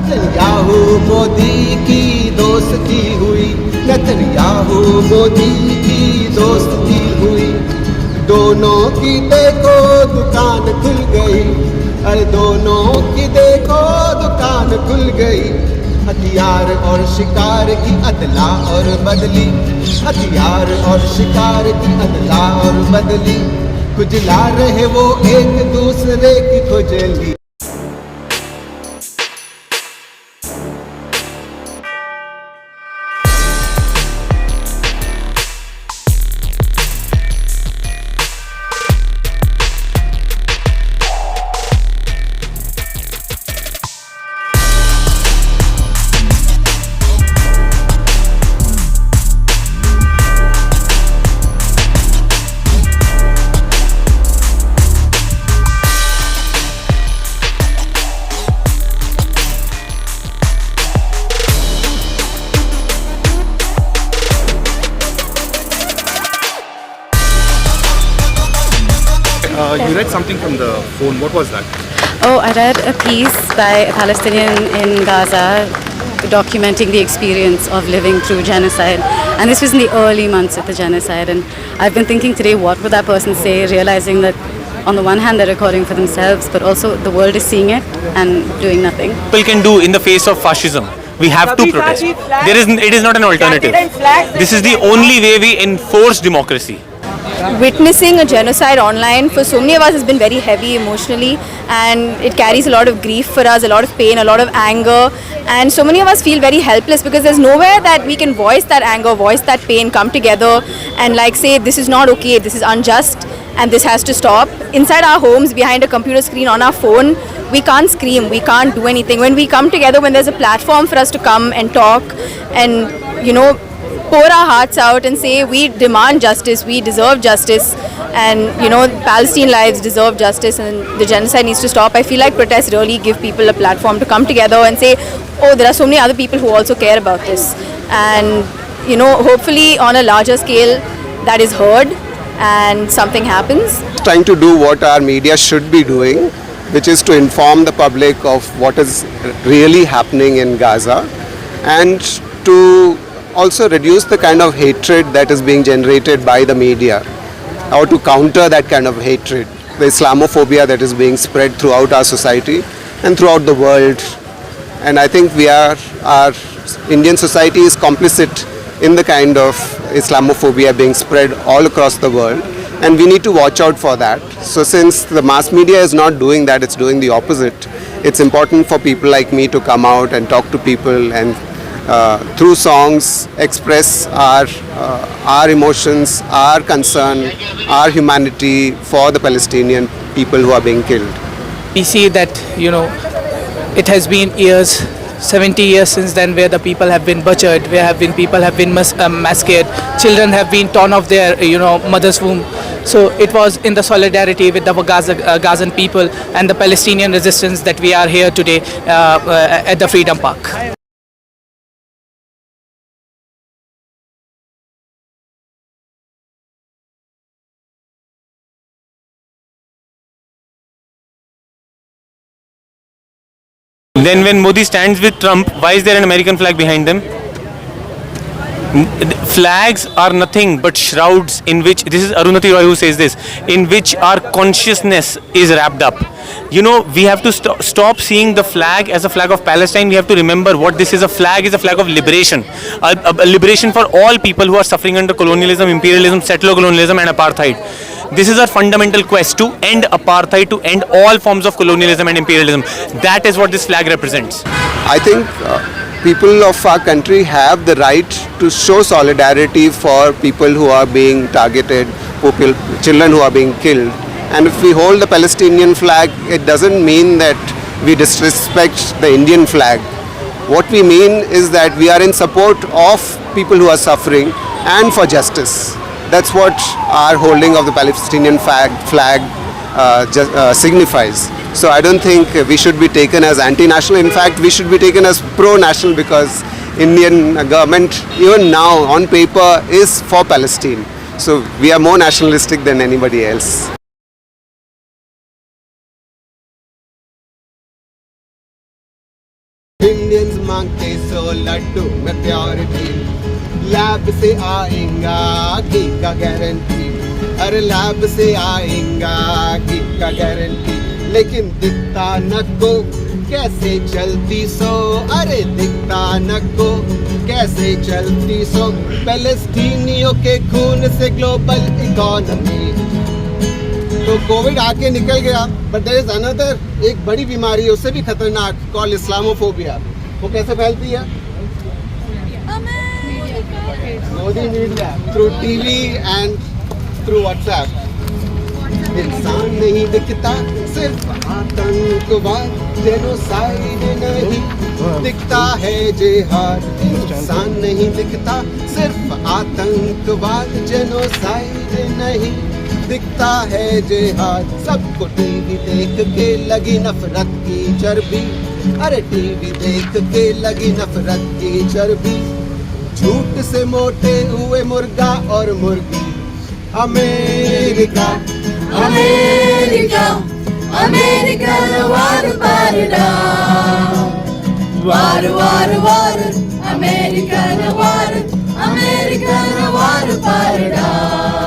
Netanyahu Modi की दोस्ती हुई, नेतन्याहू मोदी की दोस्ती हुई, दोनों की देखो दुकान खुल गई, अरे दोनों की देखो दुकान खुल गई। हथियार और शिकार की अदला और बदली, हथियार और शिकार की अदला और बदली, खुजला रहे वो एक दूसरे की खुजली। You read something from the phone. What was that? Oh, I read a piece by a Palestinian in Gaza documenting the experience of living through genocide. And this was in the early months of the genocide. And I've been thinking today, what would that person say, realizing that on the one hand they're recording for themselves, but also the world is seeing it and doing nothing. People can do in the face of fascism. We have to protest. It is not an alternative. This is the only way we enforce democracy. Witnessing a genocide online for so many of us has been very heavy emotionally, and it carries a lot of grief for us, a lot of pain, a lot of anger, and so many of us feel very helpless because there's nowhere that we can voice that anger, voice that pain, come together and say this is not okay, this is unjust and this has to stop. Inside our homes, behind a computer screen, on our phone, we can't scream, we can't do anything. When we come together, when there's a platform for us to come and talk and pour our hearts out and say we demand justice, we deserve justice, and Palestine lives deserve justice and the genocide needs to stop. I feel like protests really give people a platform to come together and say, oh, there are so many other people who also care about this, and hopefully on a larger scale that is heard and something happens. Trying to do what our media should be doing, which is to inform the public of what is really happening in Gaza, and to also reduce the kind of hatred that is being generated by the media, or to counter that kind of hatred, the Islamophobia that is being spread throughout our society and throughout the world. And I think our Indian society is complicit in the kind of Islamophobia being spread all across the world, and we need to watch out for that. So since the mass media is not doing that, it's doing the opposite, it's important for people like me to come out and talk to people and through songs express our emotions, our concern, our humanity for the Palestinian people who are being killed. We see that it has been years, 70 years since then, where the people have been butchered, where people have been massacred, children have been torn off their mother's womb. So it was in the solidarity with the Gazan people and the Palestinian resistance that we are here today at the Freedom Park. Then when Modi stands with Trump, why is there an American flag behind them? Flags are nothing but shrouds in which, this is Arundhati Roy who says this, in which our consciousness is wrapped up. We have to stop seeing the flag as a flag of Palestine. We have to remember what this is. A flag is a flag of liberation. A liberation for all people who are suffering under colonialism, imperialism, settler colonialism and apartheid. This is our fundamental quest to end apartheid, to end all forms of colonialism and imperialism. That is what this flag represents. I think people of our country have the right to show solidarity for people who are being targeted, children who are being killed. And if we hold the Palestinian flag, it doesn't mean that we disrespect the Indian flag. What we mean is that we are in support of people who are suffering and for justice. That's what our holding of the Palestinian flag signifies. So I don't think we should be taken as anti-national. In fact, we should be taken as pro-national, because Indian government, even now on paper, is for Palestine. So we are more nationalistic than anybody else. Indians मांगते 100 लड्डू में purity, lab से आएगा घी का guarantee, अरे lab से आएगा घी का guarantee, लेकिन दिखता न को कैसे चलती सो, अरे दिखता न को कैसे चलती सो, पैलेस्टीनियों के खून से ग्लोबल इकोनॉमी। तो कोविड आके निकल गया, बट देयर इज अनदर, एक बड़ी बीमारी है उससे भी खतरनाक, कॉल इस्लामोफोबिया। वो कैसे फैलती है? Modi media, through TV and through WhatsApp. इंसान नहीं दिखता सिर्फ आतंकवाद, जेनोसाइड नहीं दिखता है जिहाद, इंसान नहीं दिखता सिर्फ आतंकवाद, जेनोसाइड नहीं दिखता है जिहाद। सबको टीवी देख के लगी नफरत की चर्बी, अरे टीवी देख के लगी नफरत की चर्बी, झूठ से मोटे हुए मुर्गा और मुर्गी। America America, America, water, water, water, water, water, America, water, America, water, water.